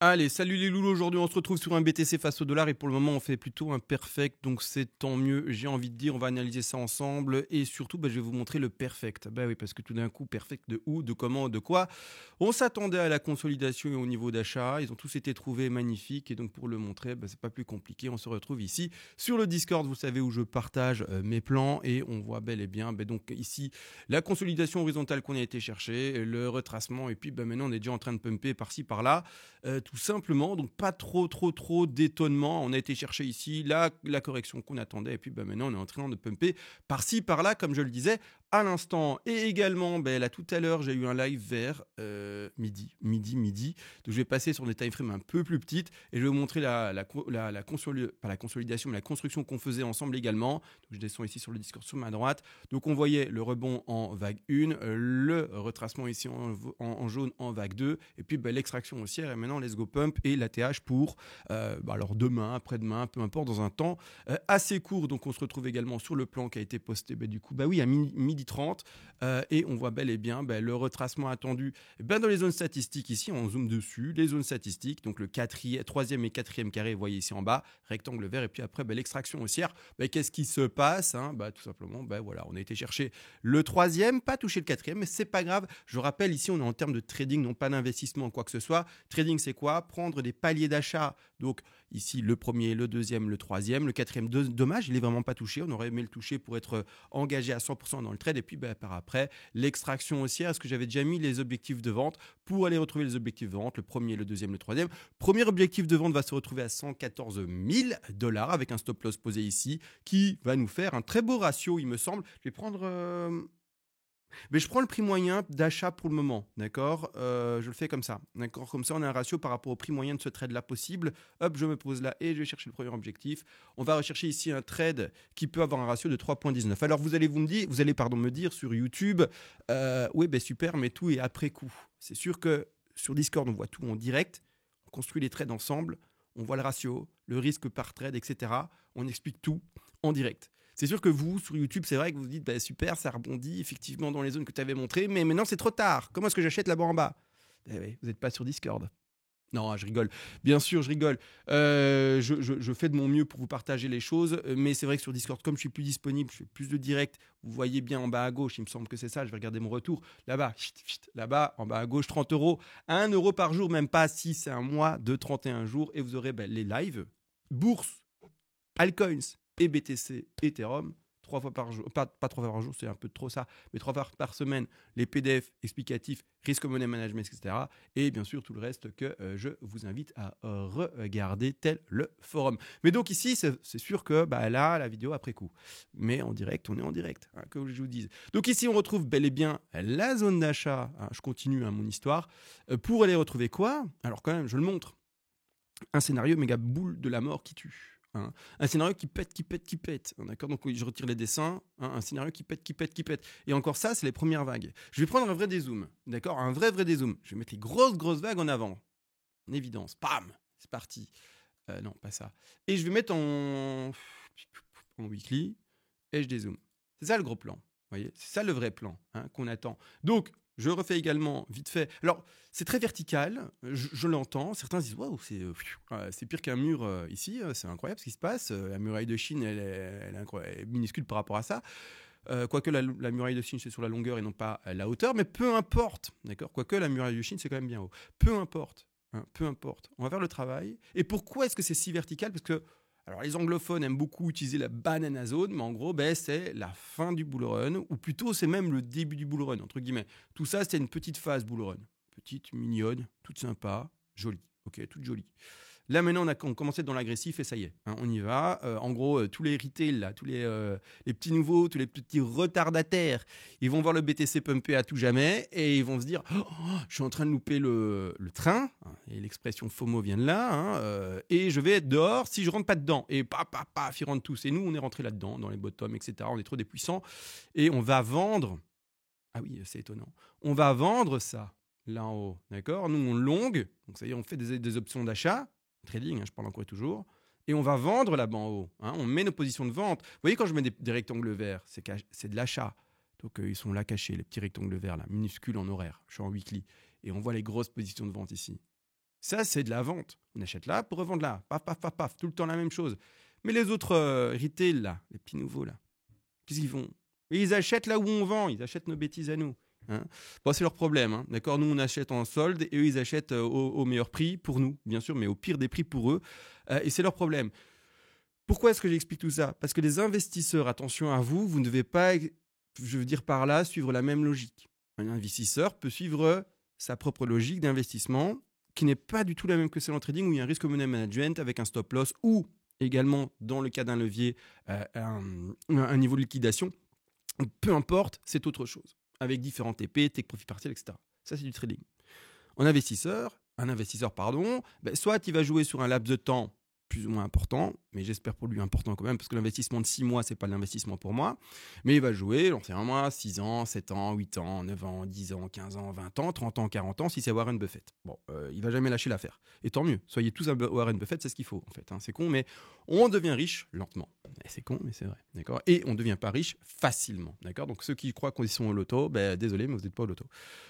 Allez, salut les loulous, aujourd'hui on se retrouve sur un BTC face au dollar et pour le moment on fait plutôt un perfect, donc c'est tant mieux, j'ai envie de dire, on va analyser ça ensemble et surtout je vais vous montrer le perfect. Bah oui, parce que tout d'un coup, perfect de où, de comment, de quoi. On s'attendait à la consolidation et au niveau d'achat, ils ont tous été trouvés magnifiques et donc pour le montrer, c'est pas plus compliqué, on se retrouve ici sur le Discord, vous savez où je partage mes plans et on voit bel et bien, donc ici la consolidation horizontale qu'on a été chercher, le retracement et puis maintenant on est déjà en train de pumper par-ci par-là. Tout simplement. Donc pas trop d'étonnement. On a été chercher ici la correction qu'on attendait et puis maintenant on est en train de pumper par-ci par-là comme je le disais à l'instant. Et également là tout à l'heure j'ai eu un live vers midi. Donc je vais passer sur des time frames un peu plus petites et je vais vous montrer pas la consolidation mais la construction qu'on faisait ensemble également. Donc je descends ici sur le Discord sur ma droite. Donc on voyait le rebond en vague 1, le retracement ici en jaune en vague 2 et puis l'extraction haussière et maintenant let's go pump et l'ATH pour alors demain, après-demain, peu importe, dans un temps assez court. Donc on se retrouve également sur le plan qui a été posté à midi 30 et on voit bel et bien le retracement attendu dans les zones statistiques ici, on zoome dessus, les zones statistiques, donc le troisième et quatrième carré, vous voyez ici en bas, rectangle vert et puis après l'extraction haussière. Qu'est-ce qui se passe tout simplement, voilà, on a été chercher le troisième, pas toucher le quatrième, mais c'est pas grave. Je rappelle ici, on est en termes de trading, non pas d'investissement, quoi que ce soit. Trading, c'est quoi? Prendre des paliers d'achat. Donc ici, le premier, le deuxième, le troisième, le quatrième. Dommage, il est vraiment pas touché. On aurait aimé le toucher pour être engagé à 100% dans le trade. Et puis par après, l'extraction haussière. Est-ce que j'avais déjà mis les objectifs de vente pour aller retrouver les objectifs de vente? Le premier, le deuxième, le troisième. Premier objectif de vente va se retrouver à 114 000 dollars avec un stop loss posé ici qui va nous faire un très beau ratio, il me semble. Je vais prendre. Mais je prends le prix moyen d'achat pour le moment, d'accord. Je le fais comme ça, d'accord. Comme ça, on a un ratio par rapport au prix moyen de ce trade-là possible. Hop, je me pose là et je vais chercher le premier objectif. On va rechercher ici un trade qui peut avoir un ratio de 3,19. Alors, vous allez me dire sur YouTube, oui, super, mais tout est après coup. C'est sûr que sur Discord, on voit tout en direct. On construit les trades ensemble. On voit le ratio, le risque par trade, etc. On explique tout en direct. C'est sûr que vous, sur YouTube, c'est vrai que vous vous dites super, ça rebondit effectivement dans les zones que tu avais montrées, mais maintenant c'est trop tard. Comment est-ce que j'achète là-bas en bas? Oui, vous n'êtes pas sur Discord. Non, je rigole. Bien sûr, je rigole. Je fais de mon mieux pour vous partager les choses, mais c'est vrai que sur Discord, comme je suis plus disponible, je fais plus de direct. Vous voyez bien en bas à gauche, il me semble que c'est ça. Je vais regarder mon retour. Là-bas, là-bas, en bas à gauche, 30 euros. 1 euro par jour, même pas si c'est un mois de 31 jours. Et vous aurez les lives, bourse, altcoins et BTC, Ethereum, 3 fois par jour, pas 3 fois par jour, c'est un peu trop ça, mais 3 fois par semaine, les PDF explicatifs, risque money management, etc. Et bien sûr, tout le reste que je vous invite à regarder, tel le forum. Mais donc ici, c'est sûr que là, la vidéo après coup. Mais en direct, on est en direct, que je vous dise. Donc ici, on retrouve bel et bien la zone d'achat. Je continue mon histoire. Pour aller retrouver quoi? Alors quand même, je le montre. Un scénario méga boule de la mort qui tue. Un scénario qui pète. D'accord. Donc je retire les dessins. Un scénario qui pète. Et encore ça, c'est les premières vagues. Je vais prendre un vrai dézoom. D'accord. Un vrai dézoom. Je vais mettre les grosses vagues en avant. En évidence. Pam. C'est parti. Non, pas ça. Et je vais mettre en weekly. Et je dézoome. C'est ça le gros plan. Vous voyez, c'est ça le vrai plan qu'on attend. Donc, je refais également vite fait. Alors, c'est très vertical, je l'entends. Certains disent waouh, c'est pire qu'un mur ici, c'est incroyable ce qui se passe. La muraille de Chine, elle est minuscule par rapport à ça. Quoique la muraille de Chine, c'est sur la longueur et non pas la hauteur, mais peu importe. D'accord. Quoique la muraille de Chine, c'est quand même bien haut. Peu importe. Peu importe. On va faire le travail. Et pourquoi est-ce que c'est si vertical? Parce que alors, les anglophones aiment beaucoup utiliser la banana zone, mais en gros, c'est la fin du bull run, ou plutôt, c'est même le début du bull run, entre guillemets. Tout ça, c'était une petite phase bull run. Petite, mignonne, toute sympa, jolie. Ok, toute jolie. Là, maintenant, on commençait dans l'agressif et ça y est, on y va. En gros, tous les retail, là, tous les petits nouveaux, tous les petits retardataires, ils vont voir le BTC pumper à tout jamais et ils vont se dire oh, je suis en train de louper le train. Et l'expression FOMO vient de là. Et je vais être dehors si je rentre pas dedans. Et paf, ils rentrent tous. Et nous, on est rentré là-dedans, dans les bottoms, etc. On est trop des puissants. Et on va vendre. Ah oui, c'est étonnant. On va vendre ça là en haut. D'accord. Nous, on long. Donc, ça y est, on fait des options d'achat. Trading, je parle encore et toujours, et on va vendre là-bas en haut. On met nos positions de vente. Vous voyez, quand je mets des rectangles verts, c'est de l'achat. Donc, ils sont là cachés, les petits rectangles verts, là, minuscules en horaire. Je suis en weekly. Et on voit les grosses positions de vente ici. Ça, c'est de la vente. On achète là pour revendre là. Paf, paf, paf, paf. Tout le temps la même chose. Mais les autres retail, là, les petits nouveaux, là, qu'est-ce qu'ils font? Ils achètent là où on vend. Ils achètent nos bêtises à nous. Hein. Bon, c'est leur problème. Hein. D'accord. Nous, on achète en solde et eux, ils achètent au meilleur prix pour nous, bien sûr, mais au pire des prix pour eux. Et c'est leur problème. Pourquoi est-ce que j'explique tout ça? Parce que les investisseurs, attention à vous, vous ne devez pas, je veux dire par là, suivre la même logique. Un investisseur peut suivre sa propre logique d'investissement qui n'est pas du tout la même que celle en trading où il y a un risque money management avec un stop loss ou également, dans le cas d'un levier, un niveau de liquidation. Peu importe, c'est autre chose. Avec différents TP, take profit partiel, etc. Ça, c'est du trading. Un investisseur, soit il va jouer sur un laps de temps plus ou moins important, mais j'espère pour lui important quand même, parce que l'investissement de 6 mois, c'est pas l'investissement pour moi, mais il va jouer, j'en sais un mois, 6 ans, 7 ans, 8 ans, 9 ans, 10 ans, 15 ans, 20 ans, 30 ans, 40 ans, si c'est Warren Buffett. Bon, il va jamais lâcher l'affaire. Et tant mieux, soyez tous un Warren Buffett, c'est ce qu'il faut en fait. Hein. C'est con, mais on devient riche lentement. Et c'est con, mais c'est vrai, d'accord. Et on ne devient pas riche facilement, d'accord. Donc ceux qui croient qu'ils sont au loto, désolé, mais vous n'êtes pas au loto.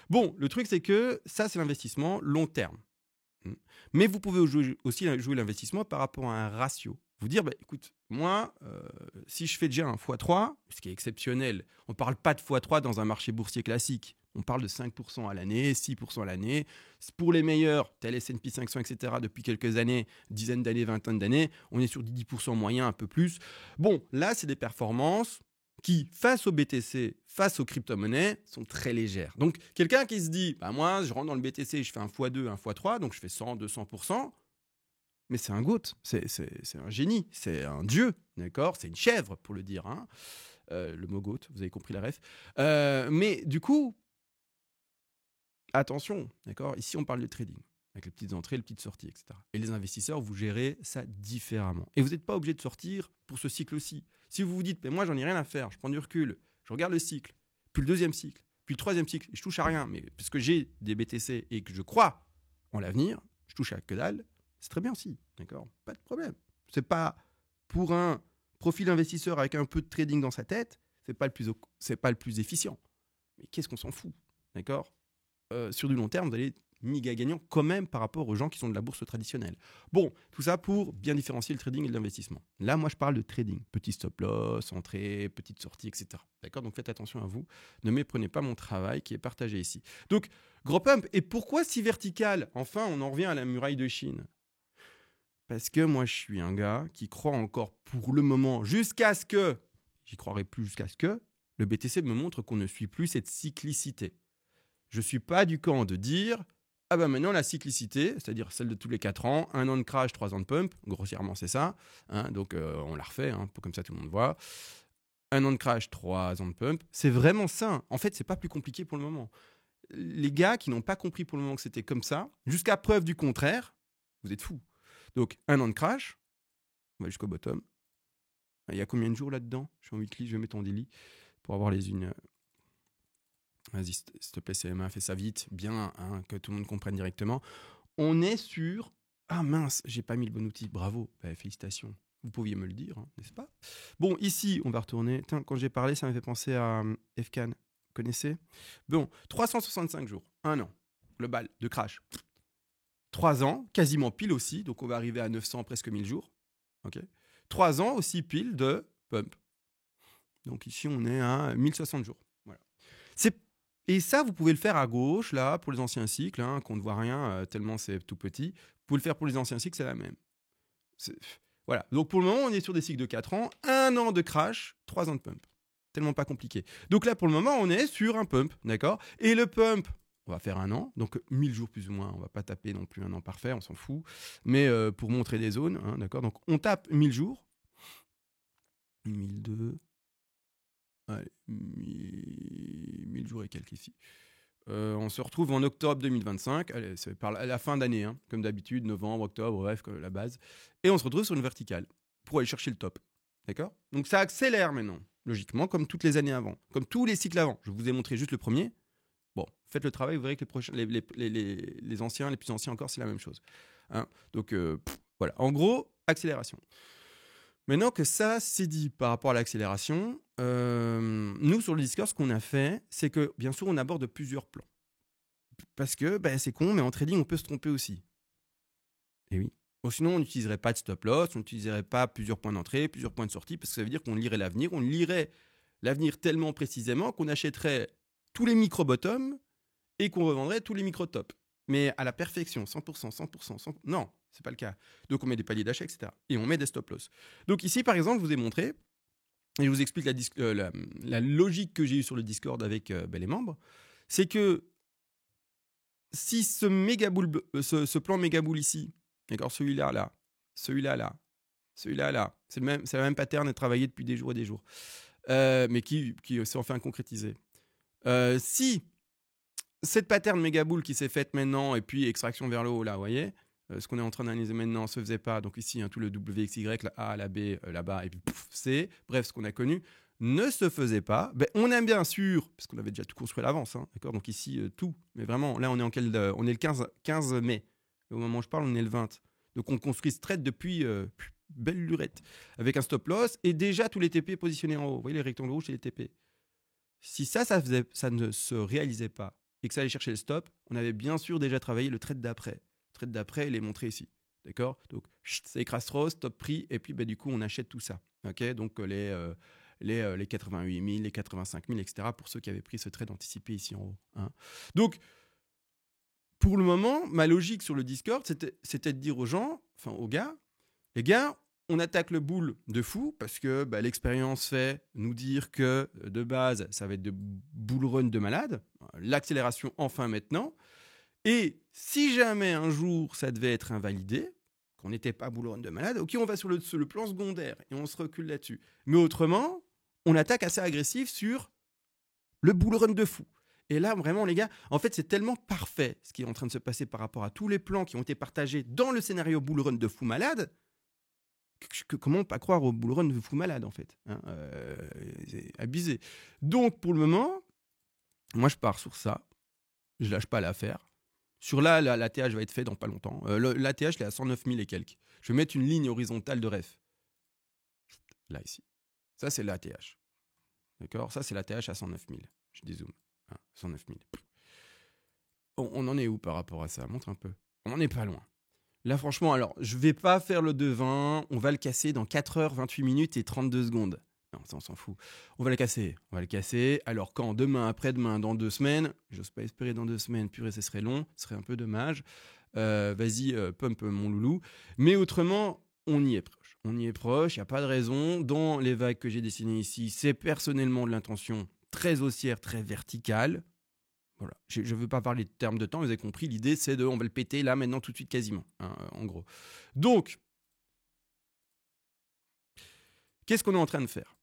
Bon, le truc c'est que ça, c'est l'investissement long terme. Mais vous pouvez aussi jouer l'investissement par rapport à un ratio. Vous dire, écoute, moi, si je fais déjà un x3, ce qui est exceptionnel, on ne parle pas de x3 dans un marché boursier classique. On parle de 5% à l'année, 6% à l'année. Pour les meilleurs, tel S&P 500, etc., depuis quelques années, dizaines d'années, vingtaines d'années, on est sur 10% moyen, un peu plus. Bon, là, c'est des performances qui, face au BTC, face aux crypto-monnaies, sont très légères. Donc, quelqu'un qui se dit, moi, je rentre dans le BTC, je fais un x2, un x3, donc je fais 100, 200%, mais c'est un goat, c'est un génie, c'est un dieu, d'accord? C'est une chèvre, pour le dire. Hein. Le mot goat, vous avez compris la ref. Mais du coup, attention, d'accord? Ici, on parle de trading, avec les petites entrées, les petites sorties, etc. Et les investisseurs, vous gérez ça différemment. Et vous n'êtes pas obligé de sortir pour ce cycle aussi. Si vous vous dites, mais moi, j'en ai rien à faire, je prends du recul, je regarde le cycle, puis le deuxième cycle, puis le troisième cycle, et je touche à rien, mais parce que j'ai des BTC et que je crois en l'avenir, je touche à que dalle, c'est très bien aussi, d'accord? Pas de problème. C'est pas pour un profil investisseur avec un peu de trading dans sa tête, c'est pas le plus efficient. Mais qu'est-ce qu'on s'en fout, d'accord? Sur du long terme, vous allez être méga gagnant quand même par rapport aux gens qui sont de la bourse traditionnelle. Bon, tout ça pour bien différencier le trading et l'investissement. Là, moi, je parle de trading. Petit stop loss, entrée, petite sortie, etc. D'accord? Donc, faites attention à vous. Ne méprenez pas mon travail qui est partagé ici. Donc, gros pump. Et pourquoi si vertical? Enfin, on en revient à la muraille de Chine. Parce que moi, je suis un gars qui croit encore pour le moment, jusqu'à ce que, j'y croirai plus jusqu'à ce que, le BTC me montre qu'on ne suit plus cette cyclicité. Je ne suis pas du camp de dire maintenant la cyclicité, c'est-à-dire celle de tous les 4 ans, 1 an de crash, 3 ans de pump, grossièrement c'est ça, hein, donc on la refait, hein, pour comme ça tout le monde voit. 1 an de crash, 3 ans de pump, c'est vraiment ça. En fait, c'est pas plus compliqué pour le moment. Les gars qui n'ont pas compris pour le moment que c'était comme ça, jusqu'à preuve du contraire, vous êtes fous. Donc 1 an de crash, on va jusqu'au bottom. Il y a combien de jours là-dedans? Je suis en weekly, je vais mettre en daily pour avoir les unes. Vas-y, s'il te plaît, CMA, fais ça vite, bien, hein, que tout le monde comprenne directement. On est sur... Ah mince, j'ai pas mis le bon outil, bravo, félicitations. Vous pouviez me le dire, hein, n'est-ce pas? Bon, ici, on va retourner. Quand j'ai parlé, ça m'a fait penser à FCAN. Vous connaissez? Bon, 365 jours, 1 an, global, de crash. 3 ans, quasiment pile aussi, donc on va arriver à 900, presque 1000 jours. Okay. 3 ans aussi pile de pump. Donc ici, on est à 1060 jours. Voilà. Et ça, vous pouvez le faire à gauche, là, pour les anciens cycles, hein, qu'on ne voit rien, tellement c'est tout petit. Vous pouvez le faire pour les anciens cycles, c'est la même. Voilà. Donc pour le moment, on est sur des cycles de 4 ans, 1 an de crash, 3 ans de pump. Tellement pas compliqué. Donc là, pour le moment, on est sur un pump, d'accord? Et le pump, on va faire 1 an, donc 1000 jours plus ou moins. On va pas taper non plus un an parfait, on s'en fout. Mais pour montrer des zones, hein, d'accord? Donc on tape 1000 jours. 1002... Allez, 1000 jours et quelques ici. On se retrouve en octobre 2025. Allez, c'est par la fin d'année, hein, comme d'habitude, novembre, octobre, bref, la base. Et on se retrouve sur une verticale pour aller chercher le top. D'accord? Donc ça accélère maintenant, logiquement, comme toutes les années avant, comme tous les cycles avant. Je vous ai montré juste le premier. Bon, faites le travail, vous verrez que les anciens, les plus anciens encore, c'est la même chose. Hein? Donc voilà. En gros, accélération. Maintenant que ça, c'est dit par rapport à l'accélération, nous, sur le Discord, ce qu'on a fait, c'est que, bien sûr, on aborde plusieurs plans. Parce que, c'est con, mais en trading, on peut se tromper aussi. Et oui. Bon, sinon, on n'utiliserait pas de stop loss, on n'utiliserait pas plusieurs points d'entrée, plusieurs points de sortie, parce que ça veut dire qu'on lirait l'avenir. On lirait l'avenir tellement précisément qu'on achèterait tous les micro-bottoms et qu'on revendrait tous les micro-tops. Mais à la perfection, 100%, 100%, 100%. Non, c'est pas le cas. Donc, on met des paliers d'achat, etc. Et on met des stop loss. Donc, ici, par exemple, je vous ai montré, et je vous explique la logique que j'ai eue sur le Discord avec les membres, c'est que si ce plan méga boule ici, d'accord, celui-là, là, celui-là, là, celui-là, là, c'est la même pattern et travaillé depuis des jours et des jours, mais qui s'est enfin concrétisé. Si cette pattern méga boule qui s'est faite maintenant et puis extraction vers le haut, là, vous voyez, ce qu'on est en train d'analyser maintenant se faisait pas, donc ici, tout le WXY, la A, la B, là-bas, et puis pouf, C, bref, ce qu'on a connu, ne se faisait pas. Ben, on a bien sûr, parce qu'on avait déjà tout construit à l'avance, d'accord, donc ici, tout, mais vraiment, là, on est on est le 15 mai. Au moment où je parle, on est le 20. Donc, on construit ce trade depuis belle lurette, avec un stop loss, et déjà tous les TP positionnés en haut. Vous voyez les rectangles rouges, c'est les TP. Si ça ne se réalisait pas, et que ça allait chercher le stop, on avait bien sûr déjà travaillé le trade d'après. Le trade d'après, il est montré ici. D'accord. Donc, ça écrase trop, stop prix, et puis du coup, on achète tout ça. Okay, donc, les 88 000, les 85 000, etc. pour ceux qui avaient pris ce trade anticipé ici en haut. Donc, pour le moment, ma logique sur le Discord, c'était de dire aux gens, enfin aux gars, les gars, on attaque le bull de fou parce que l'expérience fait nous dire que de base, ça va être de bull run de malade. L'accélération enfin maintenant. Et si jamais un jour ça devait être invalidé, qu'on n'était pas bull run de malade, ok, on va sur le plan secondaire et on se recule là-dessus. Mais autrement, on attaque assez agressif sur le bull run de fou. Et là, vraiment, les gars, en fait, c'est tellement parfait ce qui est en train de se passer par rapport à tous les plans qui ont été partagés dans le scénario bull run de fou malade. Comment pas croire au bull run de fou malade, en fait, c'est abusé. Donc, pour le moment, moi, je pars sur ça. Je lâche pas l'affaire. Sur là, l'ATH va être fait dans pas longtemps. L'ATH, il est à 109 000 et quelques. Je vais mettre une ligne horizontale de ref. Là, ici. Ça, c'est l'ATH. D'accord. Ça, c'est l'ATH à 109 000. Je dézoome. 109 000. On en est où par rapport à ça? Montre un peu. On n'en est pas loin. Là, franchement, alors, je vais pas faire le devin. On va le casser dans 4 heures, 28 minutes et 32 secondes. Non, ça, on s'en fout. On va le casser. On va le casser. Alors, quand? Demain, après-demain, dans 2 semaines. J'ose pas espérer dans 2 semaines. Purée, ce serait long. Ce serait un peu dommage. Vas-y, pump mon loulou. Mais autrement, on y est proche. On y est proche. Il n'y a pas de raison. Dans les vagues que j'ai dessinées ici, c'est personnellement de l'intention très haussière, très verticale. Voilà. Je ne veux pas parler de termes de temps, vous avez compris, l'idée c'est on va le péter là, maintenant, tout de suite, quasiment, en gros. Donc, qu'est-ce qu'on est en train de faire?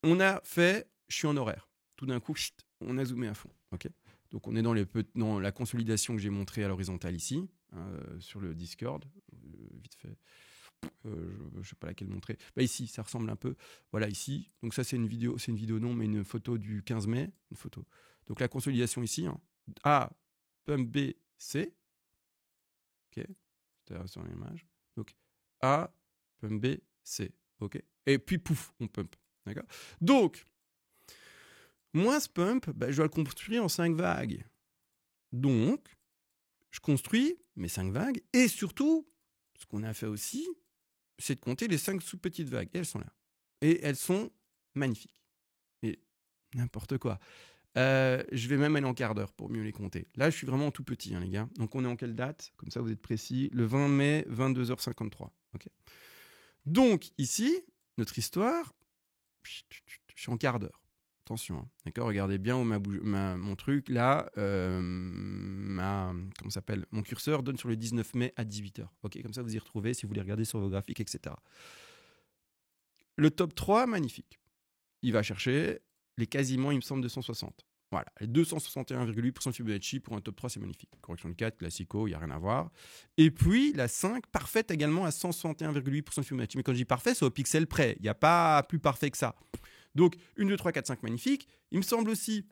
On a fait, je suis en horaire. Tout d'un coup, on a zoomé à fond. Okay, donc, on est dans la consolidation que j'ai montrée à l'horizontale ici, sur le Discord, vite fait. Je ne sais pas laquelle montrer. Ici, ça ressemble un peu. Voilà, ici. Donc ça, c'est une vidéo non, mais une photo du 15 mai. Une photo. Donc la consolidation ici. A, pump B, C. OK. C'était sur l'image. Donc A, pump B, C. OK. Et puis pouf, on pump. D'accord. Donc, moi, ce pump, je dois le construire en 5 vagues. Donc, je construis mes 5 vagues. Et surtout, ce qu'on a fait aussi, c'est de compter les 5 sous-petites vagues. Et elles sont là. Et elles sont magnifiques. Et n'importe quoi. Je vais même aller en quart d'heure pour mieux les compter. Là, je suis vraiment tout petit, les gars. Donc, on est en quelle date? Comme ça, vous êtes précis. Le 20 mai, 22h53. Okay. Donc, ici, notre histoire, je suis en quart d'heure. Attention, d'accord. Regardez bien où mon truc, là, comment s'appelle? Mon curseur donne sur le 19 mai à 18h. Ok, comme ça, vous y retrouvez si vous voulez regarder sur vos graphiques, etc. Le top 3, magnifique. Il va chercher les quasiment, il me semble, 260. Voilà, les 261,8% de Fibonacci pour un top 3, c'est magnifique. Correction de 4, classico, il n'y a rien à voir. Et puis la 5, parfaite également à 161,8% de Fibonacci. Mais quand je dis parfait, c'est au pixel près. Il n'y a pas plus parfait que ça. Donc, 1, 2, 3, 4, 5, magnifique. Il me semble aussi...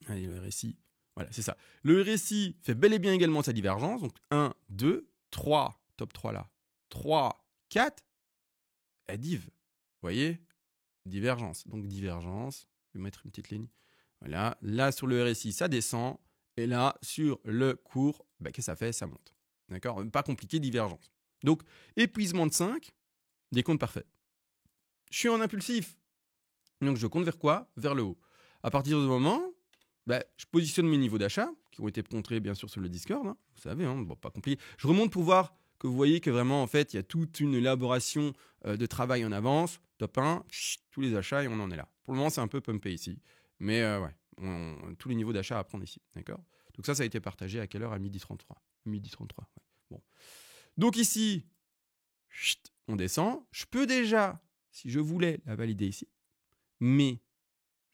Allez, le RSI. Voilà, c'est ça. Le RSI fait bel et bien également sa divergence. Donc, 1, 2, 3, top 3 là. 3, 4, et div. Vous voyez? Divergence. Donc, divergence. Je vais mettre une petite ligne. Voilà. Là, sur le RSI, ça descend. Et là, sur le cours, qu'est-ce que ça fait? Ça monte. D'accord? Pas compliqué, divergence. Donc, épuisement de 5, décompte parfait. Je suis en impulsif. Donc, je compte vers quoi? Vers le haut. À partir du moment, je positionne mes niveaux d'achat, qui ont été montrés bien sûr sur le Discord. Hein, vous savez, bon, pas compliqué. Je remonte pour voir que vous voyez que vraiment, en fait, il y a toute une élaboration de travail en avance. Top 1, tous les achats et on en est là. Pour le moment, c'est un peu pumpé ici. Mais tous les niveaux d'achat à prendre ici. D'accord? Donc ça a été partagé à quelle heure? À 12h33. 12h33, ouais. Bon. Donc ici, on descend. Je peux déjà, si je voulais, la valider ici. Mais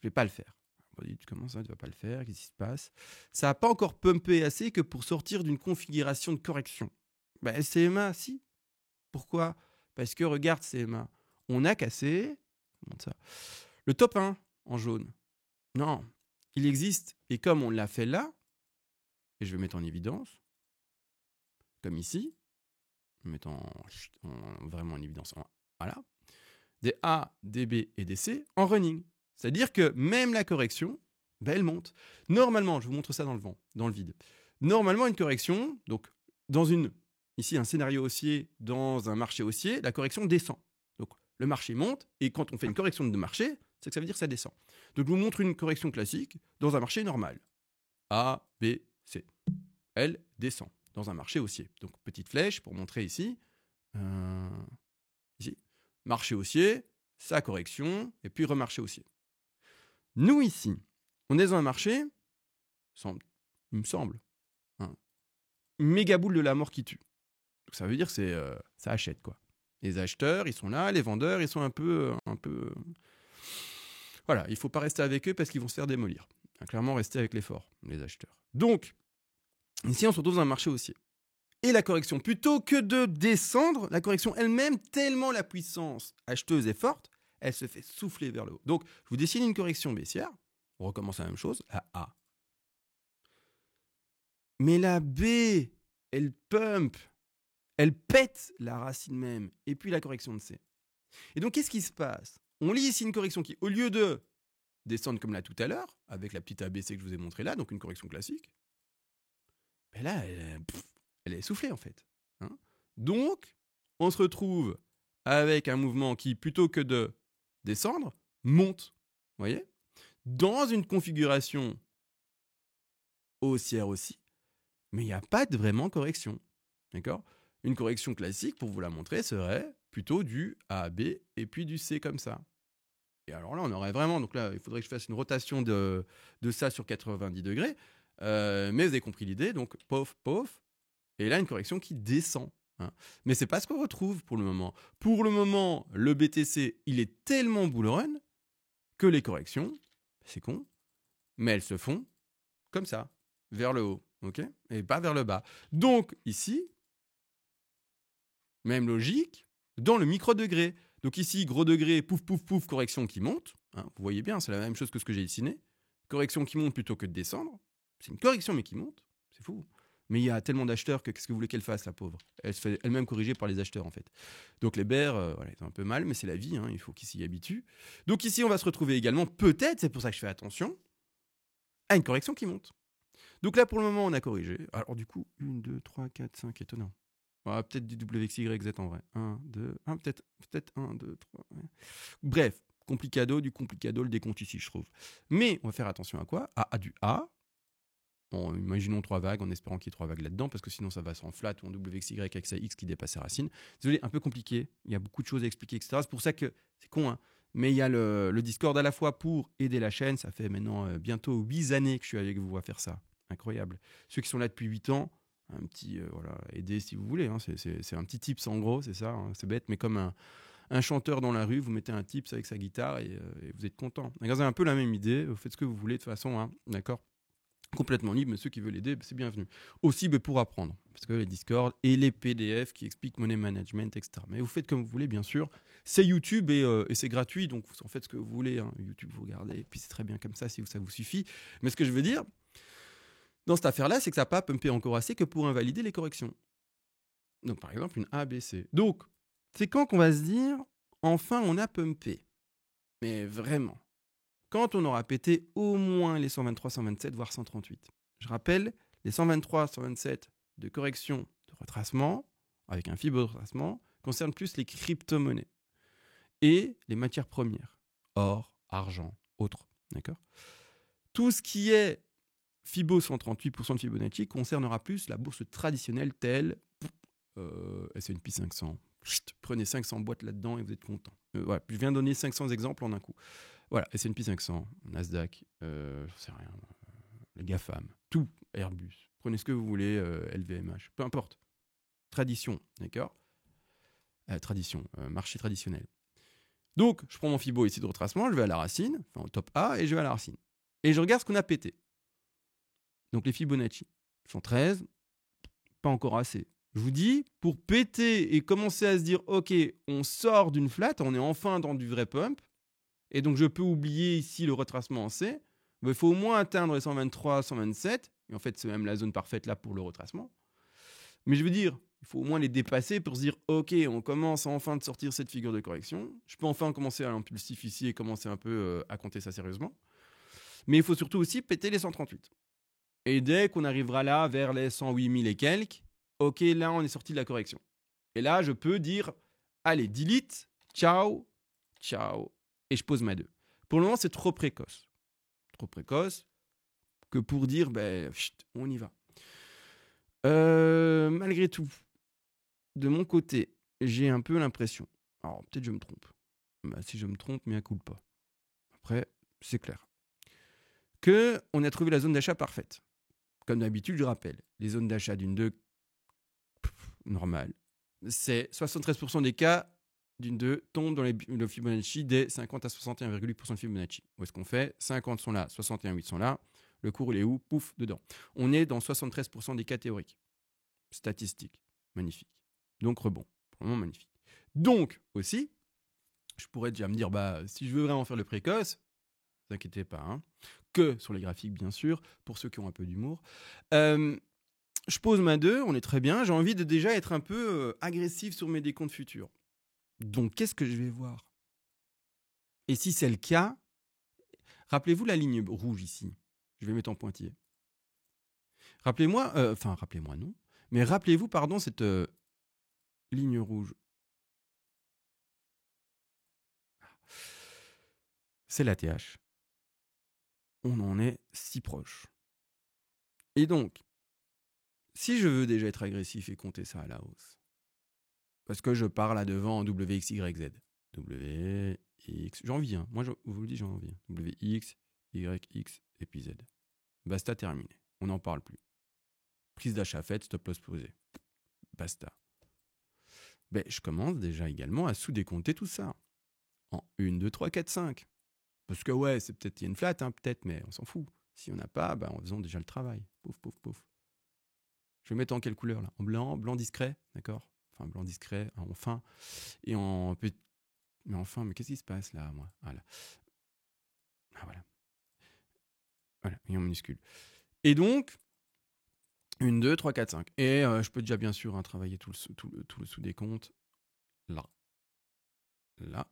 je ne vais pas le faire. On dit, comment ça, tu ne vas pas le faire? Qu'est-ce qui se passe? Ça n'a pas encore pumpé assez que pour sortir d'une configuration de correction. CMA, si. Pourquoi? Parce que regarde CMA. On a cassé ça, le top 1 en jaune. Non, il existe. Et comme on l'a fait là, et je vais mettre en évidence, comme ici, mettant vraiment en évidence, voilà, des A, des B et des C en running. C'est-à-dire que même la correction, elle monte. Normalement, je vous montre ça dans le vide. Normalement, une correction, donc ici un scénario haussier, dans un marché haussier, la correction descend. Donc le marché monte, et quand on fait une correction de marché, c'est que ça veut dire que ça descend. Donc je vous montre une correction classique dans un marché normal. A, B, C. Elle descend dans un marché haussier. Donc petite flèche pour montrer ici. Ici. Marché haussier, sa correction, et puis remarché haussier. Nous, ici, on est dans un marché, il me semble, une méga boule de la mort qui tue. Donc ça veut dire que ça achète, quoi. Les acheteurs, ils sont là, les vendeurs, ils sont un peu... Voilà, il ne faut pas rester avec eux parce qu'ils vont se faire démolir. Clairement, rester avec les forts, les acheteurs. Donc, ici, on se retrouve dans un marché haussier. Et la correction, plutôt que de descendre, la correction elle-même, tellement la puissance acheteuse est forte, elle se fait souffler vers le haut. Donc, je vous dessine une correction baissière. On recommence la même chose, la A. Mais la B, elle pump, elle pète la racine même, et puis la correction de C. Et donc, qu'est-ce qui se passe? On lit ici une correction qui, au lieu de descendre comme là tout à l'heure, avec la petite ABC que je vous ai montré là, donc une correction classique, là, elle est essoufflée en fait. Hein, donc, on se retrouve avec un mouvement qui, plutôt que de descendre, monte. Vous voyez? Dans une configuration haussière aussi, mais il n'y a pas de vraiment correction. D'accord? Une correction classique, pour vous la montrer, serait plutôt du A, B et puis du C comme ça. Et alors là, on aurait vraiment... Donc là, il faudrait que je fasse une rotation de ça sur 90 degrés. Mais vous avez compris l'idée. Donc, pof, pof. Et là, une correction qui descend. Hein. Mais c'est pas ce qu'on retrouve pour le moment. Pour le moment, le BTC, il est tellement bull run que les corrections, c'est con, mais elles se font comme ça, vers le haut, ok? Et pas vers le bas. Donc ici, même logique, dans le micro-degré. Donc ici, gros degré, pouf, pouf, pouf, correction qui monte. Hein, vous voyez bien, c'est la même chose que ce que j'ai dessiné. Correction qui monte plutôt que de descendre. C'est une correction, mais qui monte. C'est fou. Mais il y a tellement d'acheteurs que qu'est-ce que vous voulez qu'elle fasse, la pauvre? Elle se fait elle-même corriger par les acheteurs, en fait. Donc les bears, ils ont un peu mal, mais c'est la vie, hein, il faut qu'ils s'y habituent. Donc ici, on va se retrouver également, peut-être, c'est pour ça que je fais attention, à une correction qui monte. Donc là, pour le moment, on a corrigé. Alors du coup, 1, 2, 3, 4, 5, étonnant. Peut-être du WXYZ en vrai. 1, 2, 1, peut-être 1, 2, 3. Ouais. Bref, du complicado, le décompte ici, je trouve. Mais on va faire attention à quoi? À du A. Bon, imaginons 3 vagues en espérant qu'il y ait 3 vagues là-dedans, parce que sinon ça va s'en flat ou en WXY avec sa X qui dépasse sa racine. Désolé, un peu compliqué. Il y a beaucoup de choses à expliquer, etc. C'est pour ça que c'est con, hein. Mais il y a le Discord à la fois pour aider la chaîne. Ça fait maintenant bientôt 8 années que je suis avec vous à faire ça. Incroyable. Ceux qui sont là depuis 8 ans, un petit, aider si vous voulez. Hein. C'est un petit tips en gros, c'est ça. Hein. C'est bête, mais comme un chanteur dans la rue, vous mettez un tips avec sa guitare et vous êtes content. Regardez un peu la même idée. Vous faites ce que vous voulez de toute façon, hein. D'accord? Complètement libre, mais ceux qui veulent aider, c'est bienvenu. Aussi pour apprendre, parce que les Discord et les PDF qui expliquent money management, etc. Mais vous faites comme vous voulez, bien sûr. C'est YouTube et c'est gratuit, donc vous en faites ce que vous voulez. Hein. YouTube, vous regardez, et puis c'est très bien comme ça si ça vous suffit. Mais ce que je veux dire, dans cette affaire-là, c'est que ça n'a pas pumpé encore assez que pour invalider les corrections. Donc par exemple, une ABC. Donc, c'est quand qu'on va se dire, enfin on a pumpé. Mais vraiment. Quand on aura pété au moins les 123, 127, voire 138. Je rappelle, les 123, 127 de correction de de retracement, avec un fibre de retracement, concerne plus les crypto-monnaies et les matières premières, or, argent, autres. D'accord ? Tout ce qui est Fibo 138% de Fibonacci concernera plus la bourse traditionnelle telle S&P 500. Chut, prenez 500 boîtes là-dedans et vous êtes content. Voilà, je viens de donner 500 exemples en un coup. Voilà, S&P 500, Nasdaq, je sais rien, les GAFAM, tout, Airbus. Prenez ce que vous voulez, LVMH, peu importe. Tradition, d'accord ? Tradition, marché traditionnel. Donc, je prends mon Fibo ici de retracement, je vais à la racine, enfin au top A, et je vais à la racine. Et je regarde ce qu'on a pété. Donc, les Fibonacci, 113, pas encore assez. Je vous dis, pour péter et commencer à se dire, OK, on sort d'une flat, on est enfin dans du vrai pump, et donc je peux oublier ici le retracement en C, il faut au moins atteindre les 123, 127, et en fait, c'est même la zone parfaite là pour le retracement. Mais je veux dire, il faut au moins les dépasser pour se dire, OK, on commence enfin de sortir cette figure de correction. Je peux enfin commencer à l'impulsif ici et commencer un peu à compter ça sérieusement. Mais il faut surtout aussi péter les 138. Et dès qu'on arrivera là, vers les 108 000 et quelques, OK, là, on est sorti de la correction. Et là, je peux dire, allez, delete, ciao, ciao, et je pose ma 2. Pour le moment, c'est trop précoce. Trop précoce que pour dire, chut, on y va. Malgré tout, de mon côté, j'ai un peu l'impression, alors peut-être je me trompe, si je me trompe, mais à coup pas. Après, c'est clair, qu'on a trouvé la zone d'achat parfaite. Comme d'habitude, je rappelle, les zones d'achat d'une 2, normale, c'est 73% des cas d'une 2 tombent dans le Fibonacci des 50 à 61,8% de Fibonacci. Où est-ce qu'on fait ? 50 sont là, 61,8 sont là. Le cours, il est où ? Pouf, dedans. On est dans 73% des cas théoriques. Statistique. Magnifique. Donc, rebond. Vraiment magnifique. Donc, aussi, je pourrais déjà me dire, si je veux vraiment faire le précoce, ne vous inquiétez pas, hein, que sur les graphiques, bien sûr, pour ceux qui ont un peu d'humour. Je pose ma 2, on est très bien. J'ai envie de déjà être un peu agressif sur mes décomptes futurs. Donc, qu'est-ce que je vais voir ? Et si c'est le cas, rappelez-vous la ligne rouge ici. Je vais mettre en pointillé. Rappelez-moi non, mais rappelez-vous, cette ligne rouge. C'est la TH. On en est si proche. Et donc, si je veux déjà être agressif et compter ça à la hausse, parce que je pars là devant en WXYZ. WX, j'ai envie, hein. Moi je vous le dis, j'ai envie. WX, YX et puis Z. Basta, terminé. On n'en parle plus. Prise d'achat faite, stop loss posé. Basta. Je commence déjà également à sous-décompter tout ça. En 1, 2, 3, 4, 5. Parce que ouais, c'est peut-être il y a une flat, hein, peut-être, mais on s'en fout. Si on n'a pas, en faisant déjà le travail. Pouf, pouf, pouf. Je vais mettre en quelle couleur là ? En blanc, blanc discret, d'accord ? Enfin, blanc discret, enfin. Et en petit. Mais enfin, mais qu'est-ce qui se passe là, moi ? Voilà. Ah, voilà. Voilà, et en minuscule. Et donc, 1, 2, 3, 4, 5. Et je peux déjà, bien sûr, travailler tout le sous-décompte. Là. Là.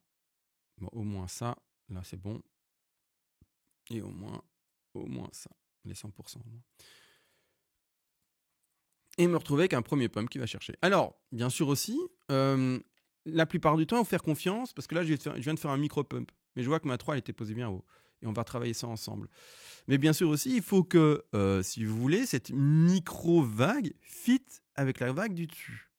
Bon, au moins ça. Là, c'est bon. Et au moins ça. Les 100% au moins. Et me retrouver avec un premier pump qui va chercher. Alors, bien sûr aussi, la plupart du temps, il faut faire confiance, parce que là, je viens de faire un micro-pump. Mais je vois que ma 3, elle était posée bien haut. Et on va travailler ça ensemble. Mais bien sûr aussi, il faut que, si vous voulez, cette micro-vague fit avec la vague du dessus.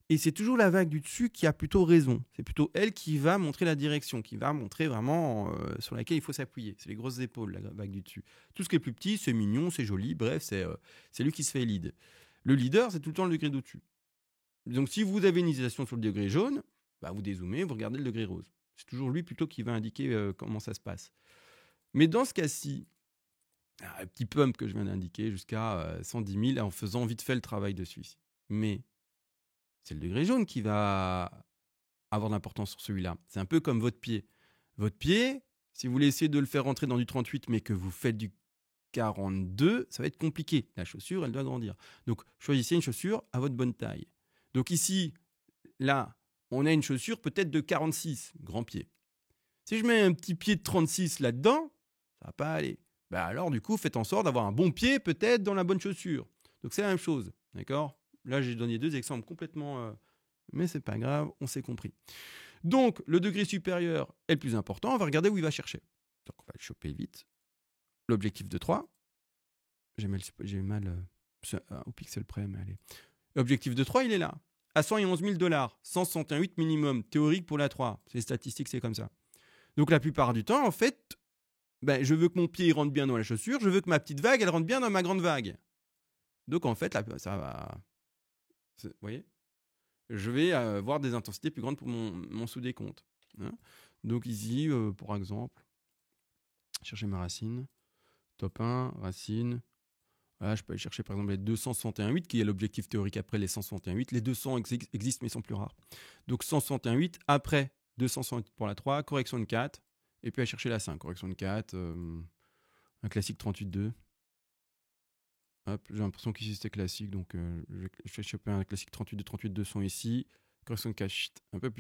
Et c'est toujours la vague du dessus qui a plutôt raison. C'est plutôt elle qui va montrer la direction, qui va montrer vraiment sur laquelle il faut s'appuyer. C'est les grosses épaules, la vague du dessus. Tout ce qui est plus petit, c'est mignon, c'est joli. Bref, c'est lui qui se fait lead. Le leader, c'est tout le temps le degré d'au-dessus. Donc, si vous avez une utilisation sur le degré jaune, vous dézoomez, vous regardez le degré rose. C'est toujours lui plutôt qui va indiquer comment ça se passe. Mais dans ce cas-ci, un petit pump que je viens d'indiquer jusqu'à 110 000 en faisant vite fait le travail dessus ici. Mais c'est le degré jaune qui va avoir de l'importance sur celui-là. C'est un peu comme votre pied. Votre pied, si vous voulez essayer de le faire rentrer dans du 38, mais que vous faites du 42, ça va être compliqué. La chaussure, elle doit grandir. Donc, choisissez une chaussure à votre bonne taille. Donc ici, là, on a une chaussure peut-être de 46, grand pied. Si je mets un petit pied de 36 là-dedans, ça va pas aller. Alors, du coup, faites en sorte d'avoir un bon pied peut-être dans la bonne chaussure. Donc, c'est la même chose, d'accord ? Là, j'ai donné 2 exemples complètement... mais c'est pas grave, on s'est compris. Donc, le degré supérieur est le plus important. On va regarder où il va chercher. Donc, on va le choper vite. L'objectif de 3. J'ai mal au pixel près, mais allez. L'objectif de 3, il est là. À 111 000 $. 168 minimum, théorique pour la 3. C'est statistique, c'est comme ça. Donc, la plupart du temps, en fait, je veux que mon pied rentre bien dans la chaussure. Je veux que ma petite vague, elle rentre bien dans ma grande vague. Donc, en fait, là, ça va... Vous voyez ? Je vais avoir des intensités plus grandes pour mon sous-décompte. Hein. Donc ici, par exemple, chercher ma racine. Top 1, racine. Voilà, je peux aller chercher par exemple les 261,8 qui est l'objectif théorique après les 161,8. Les 200 existent mais sont plus rares. Donc 161,8 après 268 pour la 3, correction de 4. Et puis aller chercher la 5. Correction de 4, un classique 38,2. Hop, j'ai l'impression qu'ici c'était classique, donc je vais choper un classique 38 2 sont ici. Correction de cache un peu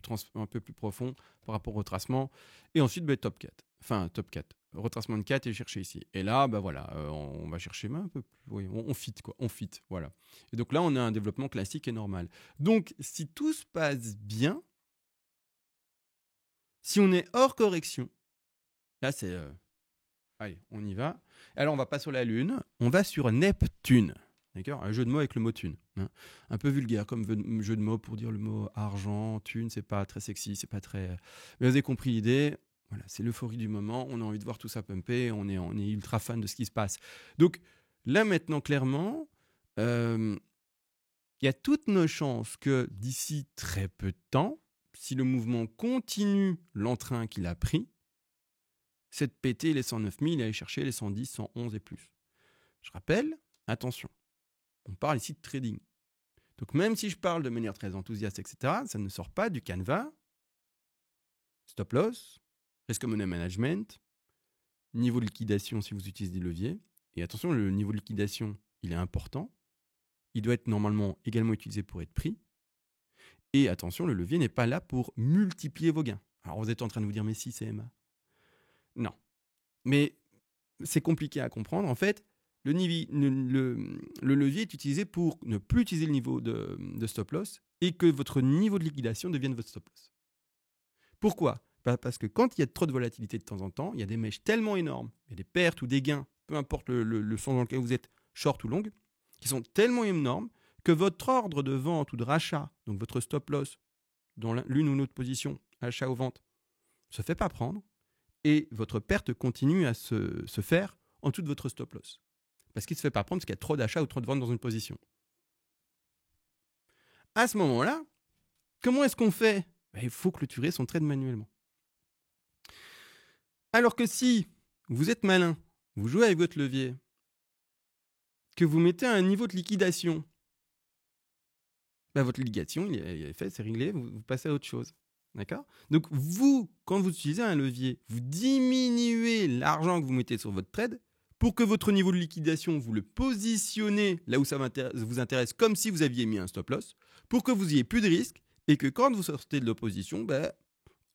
plus profond par rapport au retracement. Et ensuite, top 4. Enfin, top 4. Retracement de 4 et chercher ici. Et là, voilà, on va chercher un peu plus. Oui, on fit, quoi. On fit, voilà. Et donc là, on a un développement classique et normal. Donc, si tout se passe bien, si on est hors correction, là, c'est... allez, on y va. Alors, on va pas sur la Lune, on va sur Neptune. D'accord ? Un jeu de mots avec le mot thune. Hein. Un peu vulgaire comme jeu de mots pour dire le mot argent, thune, c'est pas très sexy, c'est pas très... Mais vous avez compris l'idée. Voilà, c'est l'euphorie du moment, on a envie de voir tout ça pumper, on est ultra fan de ce qui se passe. Donc, là maintenant, clairement, il y a toutes nos chances que d'ici très peu de temps, si le mouvement continue l'entrain qu'il a pris, c'est de péter les 109 000 et aller chercher les 110, 111 et plus. Je rappelle, attention, on parle ici de trading. Donc même si je parle de manière très enthousiaste, etc., ça ne sort pas du canevas. Stop loss, risque money management, niveau de liquidation si vous utilisez des leviers. Et attention, le niveau de liquidation, il est important. Il doit être normalement également utilisé pour être pris. Et attention, le levier n'est pas là pour multiplier vos gains. Alors vous êtes en train de vous dire, mais si, c'est CMA. Non. Mais c'est compliqué à comprendre. En fait, le levier est utilisé pour ne plus utiliser le niveau de stop loss et que votre niveau de liquidation devienne votre stop loss. Pourquoi ? Parce que quand il y a trop de volatilité de temps en temps, il y a des mèches tellement énormes, il y a des pertes ou des gains, peu importe le sens dans lequel vous êtes, short ou long, qui sont tellement énormes que votre ordre de vente ou de rachat, donc votre stop loss, dans l'une ou l'autre position, achat ou vente, ne se fait pas prendre et votre perte continue à se faire en dessous de votre stop loss. Parce qu'il ne se fait pas prendre parce qu'il y a trop d'achats ou trop de ventes dans une position. À ce moment-là, comment est-ce qu'on fait ? Il faut clôturer son trade manuellement. Alors que si vous êtes malin, vous jouez avec votre levier, que vous mettez un niveau de liquidation, votre liquidation, il est fait, c'est réglé, vous passez à autre chose. D'accord ? Donc vous, quand vous utilisez un levier, vous diminuez l'argent que vous mettez sur votre trade pour que votre niveau de liquidation, vous le positionnez là où ça vous intéresse, comme si vous aviez mis un stop loss, pour que vous ayez plus de risques et que quand vous sortez de l'opposition,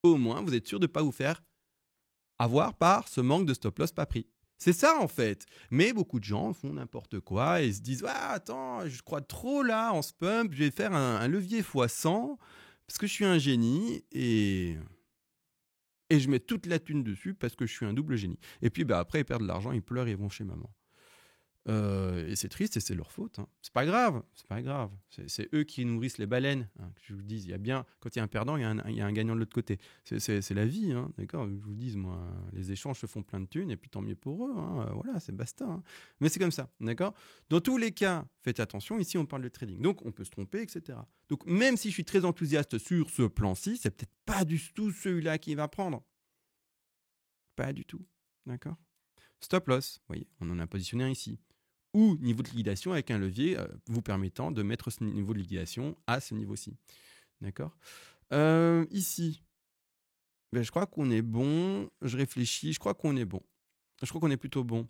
au moins vous êtes sûr de ne pas vous faire avoir par ce manque de stop loss pas pris. C'est ça en fait. Mais beaucoup de gens font n'importe quoi et se disent attends, je crois trop là en ce pump, je vais faire un levier x100 parce que je suis un génie et je mets toute la thune dessus parce que je suis un double génie. Et puis après ils perdent de l'argent, ils pleurent et ils vont chez maman. Et c'est triste et c'est leur faute. Hein. C'est pas grave. C'est eux qui nourrissent les baleines. Hein, que je vous dise, il y a bien, quand il y a un perdant, il y a un gagnant de l'autre côté. C'est la vie, hein, d'accord. Je vous dis, moi, les échanges se font plein de thunes et puis tant mieux pour eux. Hein, voilà, c'est basta. Hein. Mais c'est comme ça, d'accord. Dans tous les cas, faites attention. Ici, on parle de trading, donc on peut se tromper, etc. Donc même si je suis très enthousiaste sur ce plan-ci, c'est peut-être pas du tout celui-là qui va prendre. Pas du tout, d'accord. Stop loss, vous voyez, on en a positionné un ici. Ou niveau de liquidation avec un levier vous permettant de mettre ce niveau de liquidation à ce niveau-ci. D'accord ? Ici, je crois qu'on est bon. Je réfléchis, je crois qu'on est bon. Je crois qu'on est plutôt bon.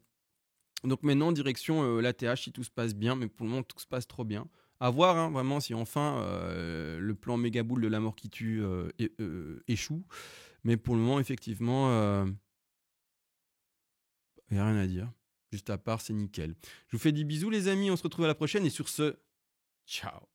Donc maintenant, direction l'ATH, si tout se passe bien, mais pour le moment, tout se passe trop bien. À voir, hein, vraiment, si enfin le plan méga boule de la mort qui tue échoue. Mais pour le moment, effectivement, il n'y a rien à dire. Juste à part, c'est nickel. Je vous fais des bisous, les amis. On se retrouve à la prochaine. Et sur ce, Ciao.